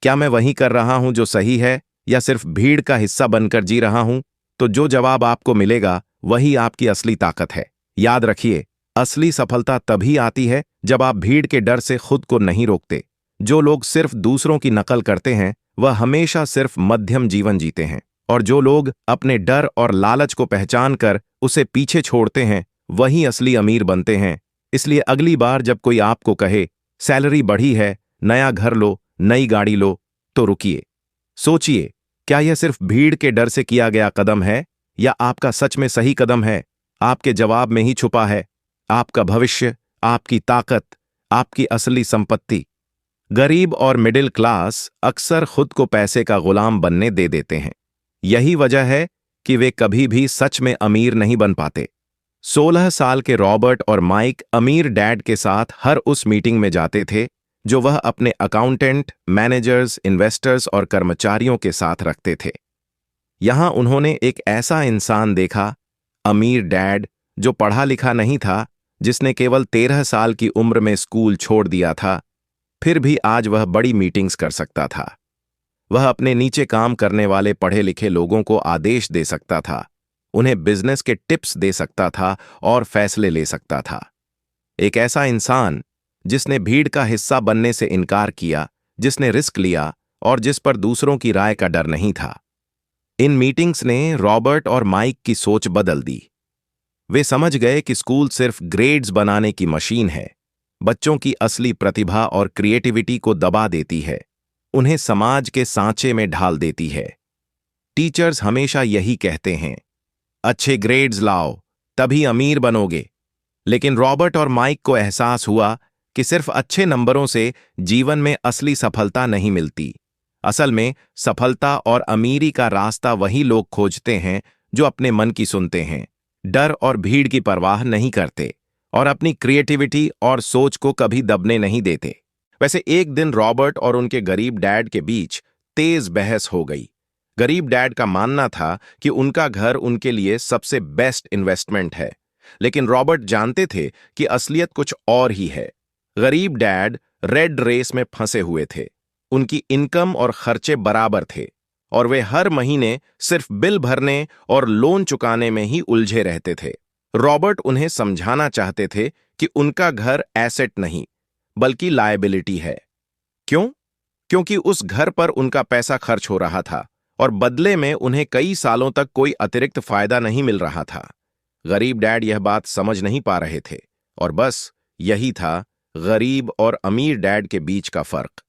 क्या मैं वही कर रहा हूं जो सही है, या सिर्फ भीड़ का हिस्सा बनकर जी रहा हूं, तो जो जवाब आपको मिलेगा वही आपकी असली ताकत है। याद रखिए, असली सफलता तभी आती है जब आप भीड़ के डर से खुद को नहीं रोकते। जो लोग सिर्फ दूसरों की नकल करते हैं वह हमेशा सिर्फ मध्यम जीवन जीते हैं, और जो लोग अपने डर और लालच को पहचान कर उसे पीछे छोड़ते हैं वही असली अमीर बनते हैं। इसलिए अगली बार जब कोई आपको कहे सैलरी बढ़ी है, नया घर लो, नई गाड़ी लो, तो रुकिए, सोचिए, क्या यह सिर्फ भीड़ के डर से किया गया कदम है या आपका सच में सही कदम है? आपके जवाब में ही छुपा है आपका भविष्य, आपकी ताकत, आपकी असली संपत्ति। गरीब और मिडिल क्लास अक्सर खुद को पैसे का गुलाम बनने दे देते हैं। यही वजह है कि वे कभी भी सच में अमीर नहीं बन पाते। 16 साल के रॉबर्ट और माइक अमीर डैड के साथ हर उस मीटिंग में जाते थे जो वह अपने अकाउंटेंट, मैनेजर्स, इन्वेस्टर्स और कर्मचारियों के साथ रखते थे। यहां उन्होंने एक ऐसा इंसान देखा, अमीर डैड, जो पढ़ा लिखा नहीं था, जिसने केवल 13 साल की उम्र में स्कूल छोड़ दिया था, फिर भी आज वह बड़ी मीटिंग्स कर सकता था। वह अपने नीचे काम करने वाले पढ़े लिखे लोगों को आदेश दे सकता था, उन्हें बिजनेस के टिप्स दे सकता था और फैसले ले सकता था। एक ऐसा इंसान जिसने भीड़ का हिस्सा बनने से इनकार किया, जिसने रिस्क लिया और जिस पर दूसरों की राय का डर नहीं था। इन मीटिंग्स ने रॉबर्ट और माइक की सोच बदल दी। वे समझ गए कि स्कूल सिर्फ ग्रेड्स बनाने की मशीन है, बच्चों की असली प्रतिभा और क्रिएटिविटी को दबा देती है, उन्हें समाज के सांचे में ढाल देती है। टीचर्स हमेशा यही कहते हैं, अच्छे ग्रेड्स लाओ तभी अमीर बनोगे। लेकिन रॉबर्ट और माइक को एहसास हुआ कि सिर्फ अच्छे नंबरों से जीवन में असली सफलता नहीं मिलती। असल में सफलता और अमीरी का रास्ता वही लोग खोजते हैं जो अपने मन की सुनते हैं, डर और भीड़ की परवाह नहीं करते और अपनी क्रिएटिविटी और सोच को कभी दबने नहीं देते। वैसे एक दिन रॉबर्ट और उनके गरीब डैड के बीच तेज बहस हो गई। गरीब डैड का मानना था कि उनका घर उनके लिए सबसे बेस्ट इन्वेस्टमेंट है, लेकिन रॉबर्ट जानते थे कि असलियत कुछ और ही है। गरीब डैड रेड रेस में फंसे हुए थे। उनकी इनकम और खर्चे बराबर थे और वे हर महीने सिर्फ बिल भरने और लोन चुकाने में ही उलझे रहते थे। रॉबर्ट उन्हें समझाना चाहते थे कि उनका घर एसेट नहीं बल्कि लायबिलिटी है। क्यों? क्योंकि उस घर पर उनका पैसा खर्च हो रहा था और बदले में उन्हें कई सालों तक कोई अतिरिक्त फायदा नहीं मिल रहा था। गरीब डैड यह बात समझ नहीं पा रहे थे और बस यही था गरीब और अमीर डैड के बीच का फर्क।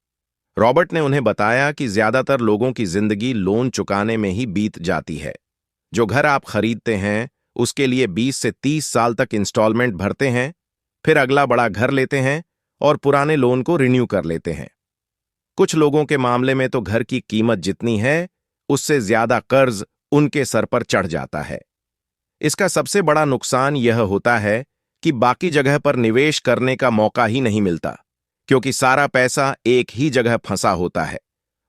रॉबर्ट ने उन्हें बताया कि ज्यादातर लोगों की जिंदगी लोन चुकाने में ही बीत जाती है। जो घर आप खरीदते हैं उसके लिए 20 से 30 साल तक इंस्टॉलमेंट भरते हैं, फिर अगला बड़ा घर लेते हैं और पुराने लोन को रिन्यू कर लेते हैं। कुछ लोगों के मामले में तो घर की कीमत जितनी है उससे ज्यादा कर्ज उनके सर पर चढ़ जाता है। इसका सबसे बड़ा नुकसान यह होता है कि बाकी जगह पर निवेश करने का मौका ही नहीं मिलता, क्योंकि सारा पैसा एक ही जगह फंसा होता है।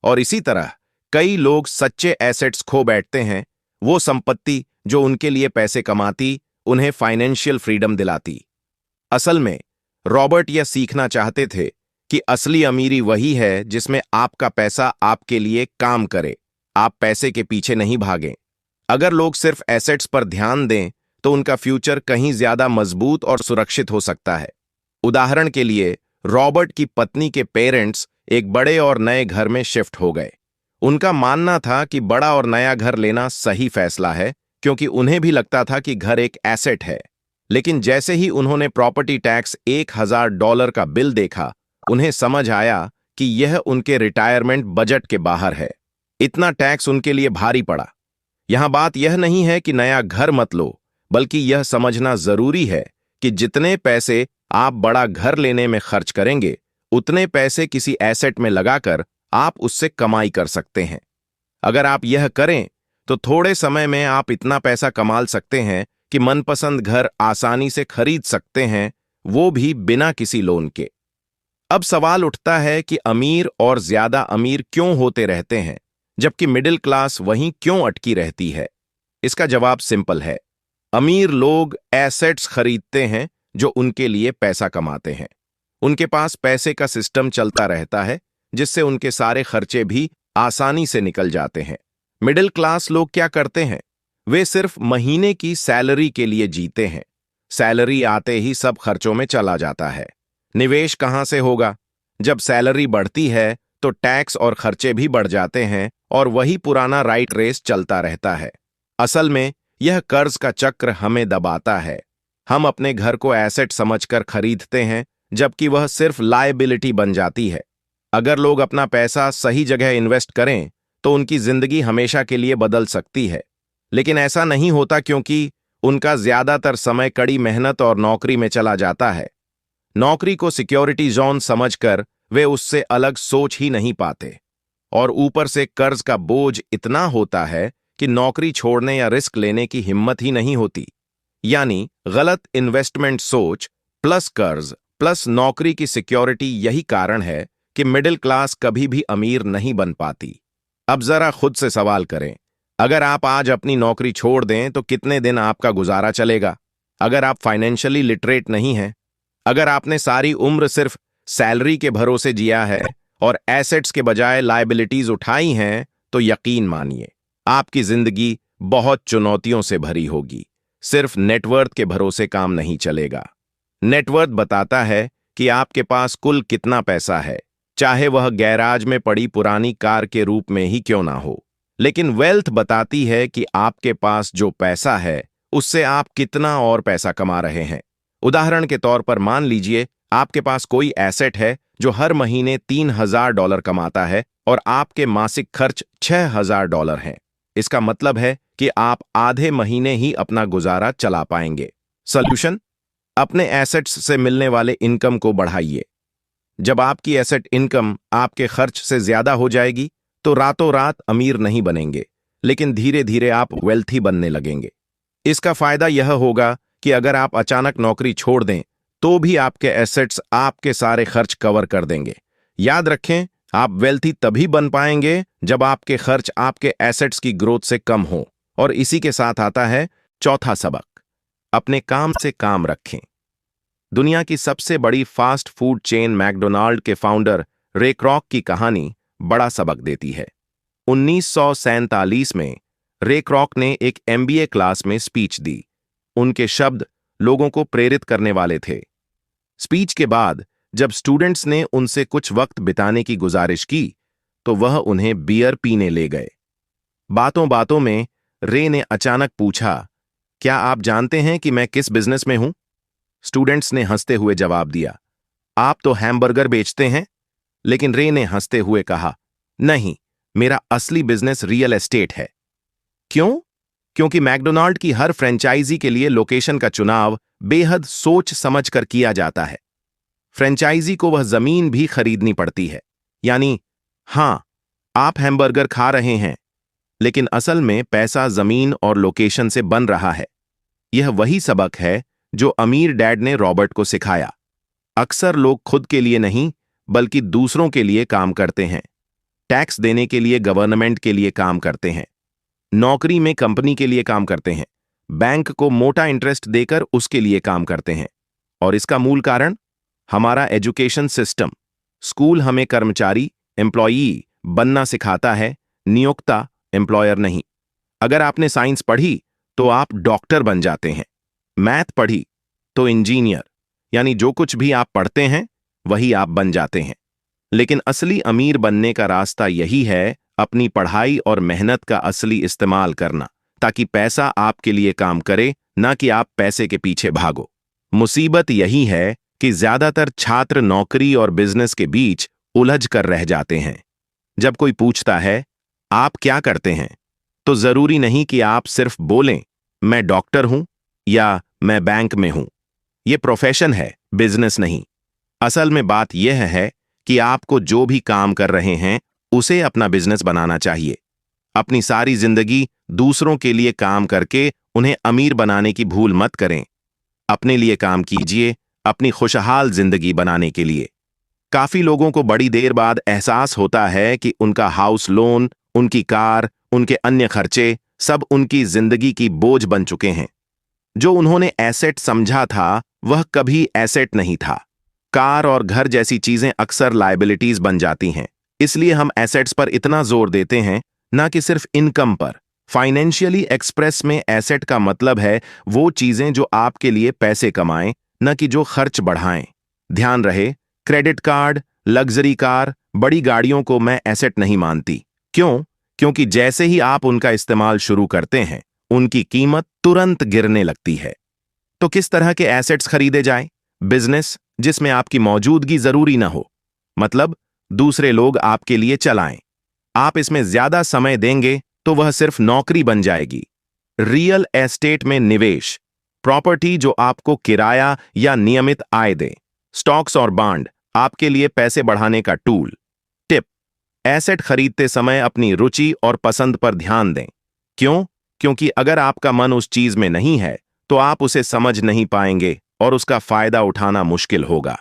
और इसी तरह कई लोग सच्चे एसेट्स खो बैठते हैं, वो संपत्ति जो उनके लिए पैसे कमाती, उन्हें फाइनेंशियल फ्रीडम दिलाती। असल में रॉबर्ट यह सीखना चाहते थे कि असली अमीरी वही है जिसमें आपका पैसा आपके लिए काम करे, आप पैसे के पीछे नहीं भागें। अगर लोग सिर्फ एसेट्स पर ध्यान दें तो उनका फ्यूचर कहीं ज्यादा मजबूत और सुरक्षित हो सकता है। उदाहरण के लिए रॉबर्ट की पत्नी के पेरेंट्स एक बड़े और नए घर में शिफ्ट हो गए। उनका मानना था कि बड़ा और नया घर लेना सही फैसला है, क्योंकि उन्हें भी लगता था कि घर एक एसेट है। लेकिन जैसे ही उन्होंने प्रॉपर्टी टैक्स $1000 का बिल देखा, उन्हें समझ आया कि यह उनके रिटायरमेंट बजट के बाहर है। इतना टैक्स उनके लिए भारी पड़ा। यहां बात यह नहीं है कि नया घर मत लो, बल्कि यह समझना जरूरी है कि जितने पैसे आप बड़ा घर लेने में खर्च करेंगे, उतने पैसे किसी एसेट में लगाकर आप उससे कमाई कर सकते हैं। अगर आप यह करें तो थोड़े समय में आप इतना पैसा कमा सकते हैं कि मनपसंद घर आसानी से खरीद सकते हैं, वो भी बिना किसी लोन के। अब सवाल उठता है कि अमीर और ज्यादा अमीर क्यों होते रहते हैं, जबकि मिडिल क्लास वहीं क्यों अटकी रहती है? इसका जवाब सिंपल है। अमीर लोग एसेट्स खरीदते हैं जो उनके लिए पैसा कमाते हैं। उनके पास पैसे का सिस्टम चलता रहता है, जिससे उनके सारे खर्चे भी आसानी से निकल जाते हैं। मिडिल क्लास लोग क्या करते हैं? वे सिर्फ महीने की सैलरी के लिए जीते हैं। सैलरी आते ही सब खर्चों में चला जाता है। निवेश कहां से होगा? जब सैलरी बढ़ती है तो टैक्स और खर्चे भी बढ़ जाते हैं और वही पुराना राइट रेस चलता रहता है। असल में यह कर्ज का चक्र हमें दबाता है। हम अपने घर को एसेट समझकर खरीदते हैं, जबकि वह सिर्फ लायबिलिटी बन जाती है। अगर लोग अपना पैसा सही जगह इन्वेस्ट करें तो उनकी जिंदगी हमेशा के लिए बदल सकती है। लेकिन ऐसा नहीं होता, क्योंकि उनका ज्यादातर समय कड़ी मेहनत और नौकरी में चला जाता है। नौकरी को सिक्योरिटी जोन समझकर वे उससे अलग सोच ही नहीं पाते, और ऊपर से कर्ज का बोझ इतना होता है कि नौकरी छोड़ने या रिस्क लेने की हिम्मत ही नहीं होती। यानी गलत इन्वेस्टमेंट सोच प्लस कर्ज प्लस नौकरी की सिक्योरिटी, यही कारण है कि मिडिल क्लास कभी भी अमीर नहीं बन पाती। अब जरा खुद से सवाल करें, अगर आप आज अपनी नौकरी छोड़ दें तो कितने दिन आपका गुजारा चलेगा? अगर आप फाइनेंशियली लिटरेट नहीं हैं, अगर आपने सारी उम्र सिर्फ सैलरी के भरोसे जिया है और एसेट्स के बजाय लायबिलिटीज उठाई हैं, तो यकीन मानिए आपकी जिंदगी बहुत चुनौतियों से भरी होगी। सिर्फ नेटवर्थ के भरोसे काम नहीं चलेगा। नेटवर्थ बताता है कि आपके पास कुल कितना पैसा है, चाहे वह गैराज में पड़ी पुरानी कार के रूप में ही क्यों ना हो। लेकिन वेल्थ बताती है कि आपके पास जो पैसा है उससे आप कितना और पैसा कमा रहे हैं। उदाहरण के तौर पर मान लीजिए आपके पास कोई एसेट है जो हर महीने $3000 कमाता है और आपके मासिक खर्च $6000 हैं। इसका मतलब है कि आप आधे महीने ही अपना गुजारा चला पाएंगे। सॉल्यूशन, अपने एसेट्स से मिलने वाले इनकम को बढ़ाइए। जब आपकी एसेट इनकम आपके खर्च से ज्यादा हो जाएगी तो रातों रात अमीर नहीं बनेंगे, लेकिन धीरे धीरे आप वेल्थी बनने लगेंगे। इसका फायदा यह होगा कि अगर आप अचानक नौकरी छोड़ दें तो भी आपके एसेट्स आपके सारे खर्च कवर कर देंगे। याद रखें, आप वेल्थी तभी बन पाएंगे जब आपके खर्च आपके एसेट्स की ग्रोथ से कम हो। और इसी के साथ आता है चौथा सबक, अपने काम से काम रखें। दुनिया की सबसे बड़ी फास्ट फूड चेन मैकडोनाल्ड के फाउंडर रे क्रॉक की कहानी बड़ा सबक देती है। 1947 में रे क्रॉक ने एक MBA क्लास में स्पीच दी। उनके शब्द लोगों को प्रेरित करने वाले थे। स्पीच के बाद जब स्टूडेंट्स ने उनसे कुछ वक्त बिताने की गुजारिश की तो वह उन्हें बियर पीने ले गए। बातों बातों में रे ने अचानक पूछा, क्या आप जानते हैं कि मैं किस बिजनेस में हूं? स्टूडेंट्स ने हंसते हुए जवाब दिया, आप तो हैमबर्गर बेचते हैं। लेकिन रे ने हंसते हुए कहा, नहीं, मेरा असली बिजनेस रियल एस्टेट है। क्यों? क्योंकि मैकडोनाल्ड की हर फ्रेंचाइजी के लिए लोकेशन का चुनाव बेहद सोच समझ कर किया जाता है। फ्रेंचाइजी को वह जमीन भी खरीदनी पड़ती है। यानी हां, आप हैमबर्गर खा रहे हैं, लेकिन असल में पैसा जमीन और लोकेशन से बन रहा है। यह वही सबक है जो अमीर डैड ने रॉबर्ट को सिखाया। अक्सर लोग खुद के लिए नहीं बल्कि दूसरों के लिए काम करते हैं। टैक्स देने के लिए गवर्नमेंट के लिए काम करते हैं, नौकरी में कंपनी के लिए काम करते हैं, बैंक को मोटा इंटरेस्ट देकर उसके लिए काम करते हैं। और इसका मूल कारण हमारा एजुकेशन सिस्टम। स्कूल हमें कर्मचारी एम्प्लॉई बनना सिखाता है, नियोक्ता एम्प्लॉयर नहीं। अगर आपने साइंस पढ़ी तो आप डॉक्टर बन जाते हैं, मैथ पढ़ी तो इंजीनियर। यानी जो कुछ भी आप पढ़ते हैं वही आप बन जाते हैं। लेकिन असली अमीर बनने का रास्ता यही है, अपनी पढ़ाई और मेहनत का असली इस्तेमाल करना, ताकि पैसा आपके लिए काम करे, ना कि आप पैसे के पीछे भागो। मुसीबत यही है कि ज्यादातर छात्र नौकरी और बिजनेस के बीच उलझ कर रह जाते हैं। जब कोई पूछता है आप क्या करते हैं, तो जरूरी नहीं कि आप सिर्फ बोलें मैं डॉक्टर हूं या मैं बैंक में हूं। यह प्रोफेशन है, बिजनेस नहीं। असल में बात यह है कि आपको जो भी काम कर रहे हैं उसे अपना बिजनेस बनाना चाहिए। अपनी सारी जिंदगी दूसरों के लिए काम करके उन्हें अमीर बनाने की भूल मत करें। अपने लिए काम कीजिए, अपनी खुशहाल जिंदगी बनाने के लिए। काफी लोगों को बड़ी देर बाद एहसास होता है कि उनका हाउस लोन, उनकी कार, उनके अन्य खर्चे सब उनकी जिंदगी की बोझ बन चुके हैं। जो उन्होंने एसेट समझा था वह कभी एसेट नहीं था। कार और घर जैसी चीजें अक्सर लायबिलिटीज बन जाती हैं। इसलिए हम एसेट्स पर इतना जोर देते हैं, ना कि सिर्फ इनकम पर। फाइनेंशियली एक्सप्रेस में एसेट का मतलब है वो चीजें जो आपके लिए पैसे कमाएं, न कि जो खर्च बढ़ाएं। ध्यान रहे, क्रेडिट कार्ड, लग्जरी कार, बड़ी गाड़ियों को मैं एसेट नहीं मानती। क्यों? क्योंकि जैसे ही आप उनका इस्तेमाल शुरू करते हैं, उनकी कीमत तुरंत गिरने लगती है। तो किस तरह के एसेट्स खरीदे जाएं? बिजनेस जिसमें आपकी मौजूदगी जरूरी ना हो, मतलब दूसरे लोग आपके लिए चलाएं। आप इसमें ज्यादा समय देंगे तो वह सिर्फ नौकरी बन जाएगी। रियल एस्टेट में निवेश, प्रॉपर्टी जो आपको किराया या नियमित आय दे। स्टॉक्स और बॉन्ड आपके लिए पैसे बढ़ाने का टूल। टिप: एसेट खरीदते समय अपनी रुचि और पसंद पर ध्यान दें। क्यों? क्योंकि अगर आपका मन उस चीज में नहीं है तो आप उसे समझ नहीं पाएंगे और उसका फायदा उठाना मुश्किल होगा।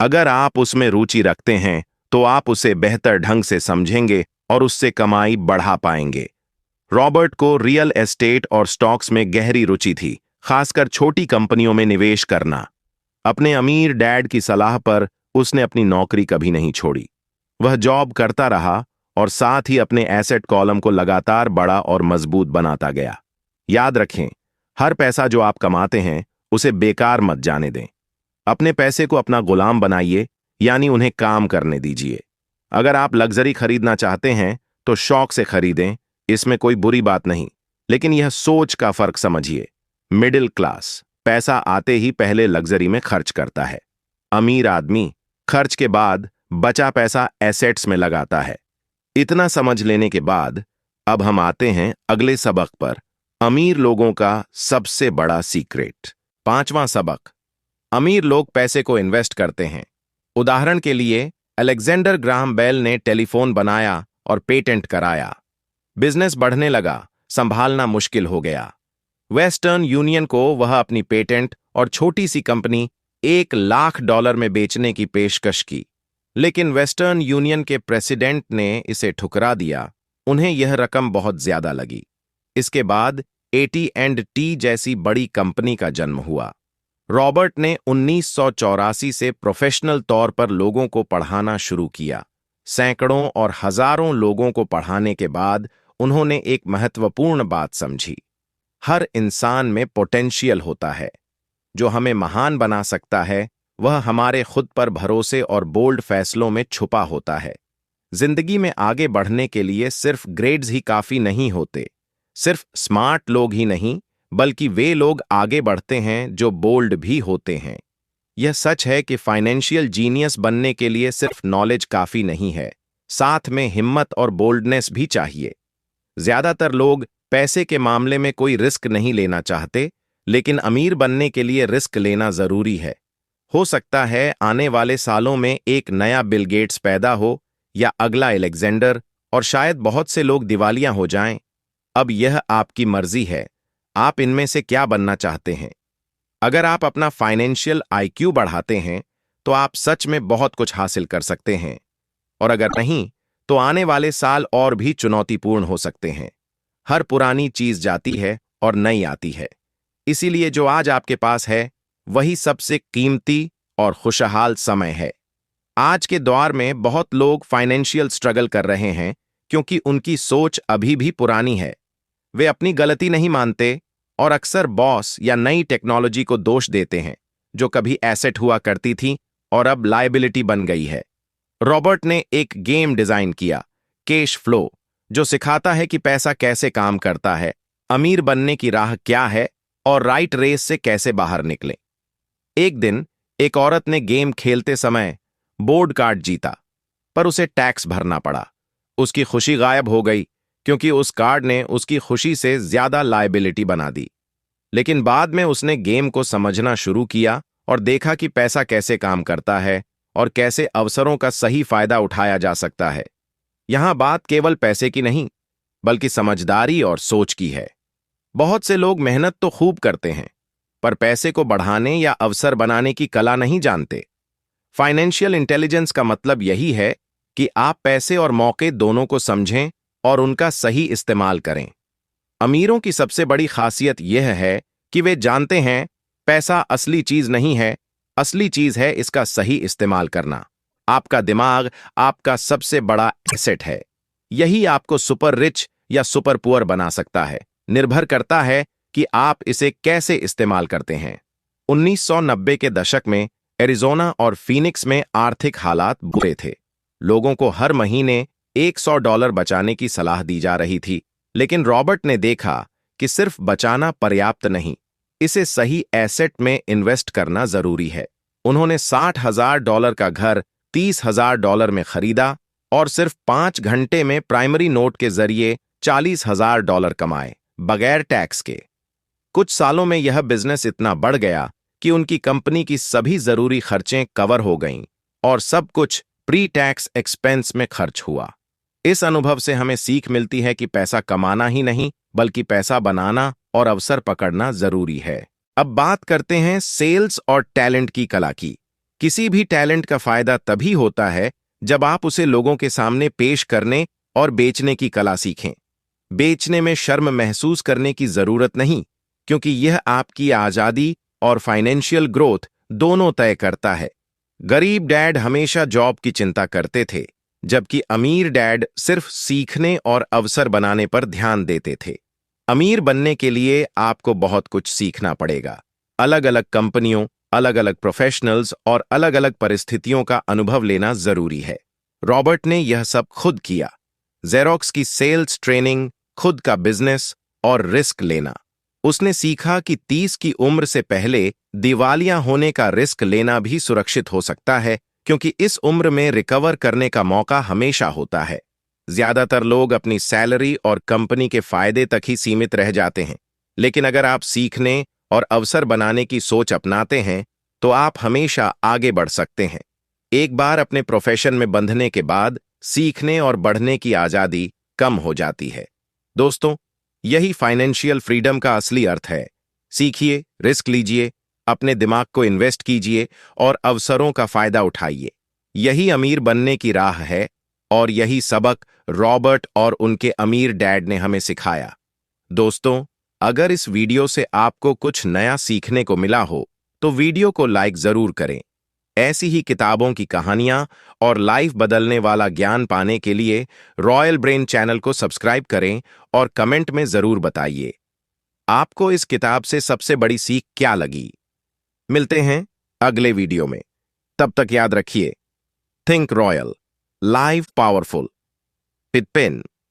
अगर आप उसमें रुचि रखते हैं तो आप उसे बेहतर ढंग से समझेंगे और उससे कमाई बढ़ा पाएंगे। रॉबर्ट को रियल एस्टेट और स्टॉक्स में गहरी रुचि थी, खासकर छोटी कंपनियों में निवेश करना। अपने अमीर डैड की सलाह पर उसने अपनी नौकरी कभी नहीं छोड़ी। वह जॉब करता रहा और साथ ही अपने एसेट कॉलम को लगातार बड़ा और मजबूत बनाता गया। याद रखें, हर पैसा जो आप कमाते हैं उसे बेकार मत जाने दें। अपने पैसे को अपना गुलाम बनाइए, यानी उन्हें काम करने दीजिए। अगर आप लग्जरी खरीदना चाहते हैं तो शौक से खरीदें, इसमें कोई बुरी बात नहीं, लेकिन यह सोच का फर्क समझिए। मिडिल क्लास पैसा आते ही पहले लग्जरी में खर्च करता है। अमीर आदमी खर्च के बाद बचा पैसा एसेट्स में लगाता है। इतना समझ लेने के बाद अब हम आते हैं अगले सबक पर, अमीर लोगों का सबसे बड़ा सीक्रेट। पांचवां सबक, अमीर लोग पैसे को इन्वेस्ट करते हैं। उदाहरण के लिए, अलेक्जेंडर ग्राहम बेल ने टेलीफोन बनाया और पेटेंट कराया। बिजनेस बढ़ने लगा, संभालना मुश्किल हो गया। वेस्टर्न यूनियन को वह अपनी पेटेंट और छोटी सी कंपनी $1,00,000 में बेचने की पेशकश की, लेकिन वेस्टर्न यूनियन के प्रेसिडेंट ने इसे ठुकरा दिया। उन्हें यह रकम बहुत ज्यादा लगी। इसके बाद AT&T जैसी बड़ी कंपनी का जन्म हुआ। रॉबर्ट ने 1984 से प्रोफेशनल तौर पर लोगों को पढ़ाना शुरू किया। सैकड़ों और हजारों लोगों को पढ़ाने के बाद उन्होंने एक महत्वपूर्ण बात समझी। हर इंसान में पोटेंशियल होता है। जो हमें महान बना सकता है वह हमारे खुद पर भरोसे और बोल्ड फैसलों में छुपा होता है। जिंदगी में आगे बढ़ने के लिए सिर्फ ग्रेड्स ही काफी नहीं होते। सिर्फ स्मार्ट लोग ही नहीं, बल्कि वे लोग आगे बढ़ते हैं जो बोल्ड भी होते हैं। यह सच है कि फाइनेंशियल जीनियस बनने के लिए सिर्फ नॉलेज काफी नहीं है, साथ में हिम्मत और बोल्डनेस भी चाहिए। ज्यादातर लोग पैसे के मामले में कोई रिस्क नहीं लेना चाहते, लेकिन अमीर बनने के लिए रिस्क लेना जरूरी है। हो सकता है आने वाले सालों में एक नया बिल गेट्स पैदा हो या अगला एलेक्जेंडर, और शायद बहुत से लोग दिवालिया हो जाएं। अब यह आपकी मर्जी है, आप इनमें से क्या बनना चाहते हैं। अगर आप अपना फाइनेंशियल IQ बढ़ाते हैं तो आप सच में बहुत कुछ हासिल कर सकते हैं, और अगर नहीं तो आने वाले साल और भी चुनौतीपूर्ण हो सकते हैं। हर पुरानी चीज जाती है और नई आती है, इसीलिए जो आज आपके पास है वही सबसे कीमती और खुशहाल समय है। आज के दौर में बहुत लोग फाइनेंशियल स्ट्रगल कर रहे हैं क्योंकि उनकी सोच अभी भी पुरानी है। वे अपनी गलती नहीं मानते और अक्सर बॉस या नई टेक्नोलॉजी को दोष देते हैं, जो कभी एसेट हुआ करती थी और अब लायबिलिटी बन गई है। रॉबर्ट ने एक गेम डिजाइन किया, कैश फ्लो, जो सिखाता है कि पैसा कैसे काम करता है, अमीर बनने की राह क्या है और राइट रेस से कैसे बाहर निकलें। एक दिन एक औरत ने गेम खेलते समय बोर्ड कार्ड जीता, पर उसे टैक्स भरना पड़ा। उसकी खुशी गायब हो गई क्योंकि उस कार्ड ने उसकी खुशी से ज्यादा लायबिलिटी बना दी। लेकिन बाद में उसने गेम को समझना शुरू किया और देखा कि पैसा कैसे काम करता है और कैसे अवसरों का सही फायदा उठाया जा सकता है। यहां बात केवल पैसे की नहीं, बल्कि समझदारी और सोच की है। बहुत से लोग मेहनत तो खूब करते हैं, पर पैसे को बढ़ाने या अवसर बनाने की कला नहीं जानते। फाइनेंशियल इंटेलिजेंस का मतलब यही है कि आप पैसे और मौके दोनों को समझें और उनका सही इस्तेमाल करें। अमीरों की सबसे बड़ी खासियत यह है कि वे जानते हैं पैसा असली चीज नहीं है, असली चीज है इसका सही इस्तेमाल करना। आपका दिमाग आपका सबसे बड़ा एसेट है। यही आपको सुपर रिच या सुपर पुअर बना सकता है। निर्भर करता है कि आप इसे कैसे इस्तेमाल करते हैं। 1990 के दशक में एरिज़ोना और फीनिक्स में आर्थिक हालात बुरे थे। लोगों को हर महीने $100 बचाने की सलाह दी जा रही थी, लेकिन रॉबर्ट ने देखा कि सिर्फ बचाना पर्याप्त नहीं, इसे सही एसेट में इन्वेस्ट करना जरूरी है। उन्होंने $60,000 का घर $30,000 में खरीदा और सिर्फ 5 घंटे में प्राइमरी नोट के जरिए $40,000 कमाए, बगैर टैक्स के। कुछ सालों में यह बिजनेस इतना बढ़ गया कि उनकी कंपनी की सभी जरूरी खर्चें कवर हो गईं और सब कुछ प्री टैक्स एक्सपेंस में खर्च हुआ। इस अनुभव से हमें सीख मिलती है कि पैसा कमाना ही नहीं, बल्कि पैसा बनाना और अवसर पकड़ना जरूरी है। अब बात करते हैं सेल्स और टैलेंट की कला की। किसी भी टैलेंट का फायदा तभी होता है जब आप उसे लोगों के सामने पेश करने और बेचने की कला सीखें। बेचने में शर्म महसूस करने की जरूरत नहीं, क्योंकि यह आपकी आजादी और फाइनेंशियल ग्रोथ दोनों तय करता है। गरीब डैड हमेशा जॉब की चिंता करते थे, जबकि अमीर डैड सिर्फ सीखने और अवसर बनाने पर ध्यान देते थे। अमीर बनने के लिए आपको बहुत कुछ सीखना पड़ेगा। अलग अलग कंपनियों, अलग अलग प्रोफेशनल्स और अलग अलग परिस्थितियों का अनुभव लेना जरूरी है। रॉबर्ट ने यह सब खुद किया। जेरोक्स की सेल्स ट्रेनिंग, खुद का बिजनेस और रिस्क लेना। उसने सीखा कि 30 की उम्र से पहले दिवालिया होने का रिस्क लेना भी सुरक्षित हो सकता है, क्योंकि इस उम्र में रिकवर करने का मौका हमेशा होता है। ज्यादातर लोग अपनी सैलरी और कंपनी के फायदे तक ही सीमित रह जाते हैं, लेकिन अगर आप सीखने और अवसर बनाने की सोच अपनाते हैं तो आप हमेशा आगे बढ़ सकते हैं। एक बार अपने प्रोफेशन में बंधने के बाद सीखने और बढ़ने की आजादी कम हो जाती है। दोस्तों, यही फाइनेंशियल फ्रीडम का असली अर्थ है। सीखिए, रिस्क लीजिए, अपने दिमाग को इन्वेस्ट कीजिए और अवसरों का फायदा उठाइए। यही अमीर बनने की राह है और यही सबक रॉबर्ट और उनके अमीर डैड ने हमें सिखाया। दोस्तों, अगर इस वीडियो से आपको कुछ नया सीखने को मिला हो तो वीडियो को लाइक जरूर करें। ऐसी ही किताबों की कहानियां और लाइफ बदलने वाला ज्ञान पाने के लिए रॉयल ब्रेन चैनल को सब्सक्राइब करें और कमेंट में जरूर बताइए आपको इस किताब से सबसे बड़ी सीख क्या लगी। मिलते हैं अगले वीडियो में। तब तक याद रखिए, think royal, live powerful, with pen.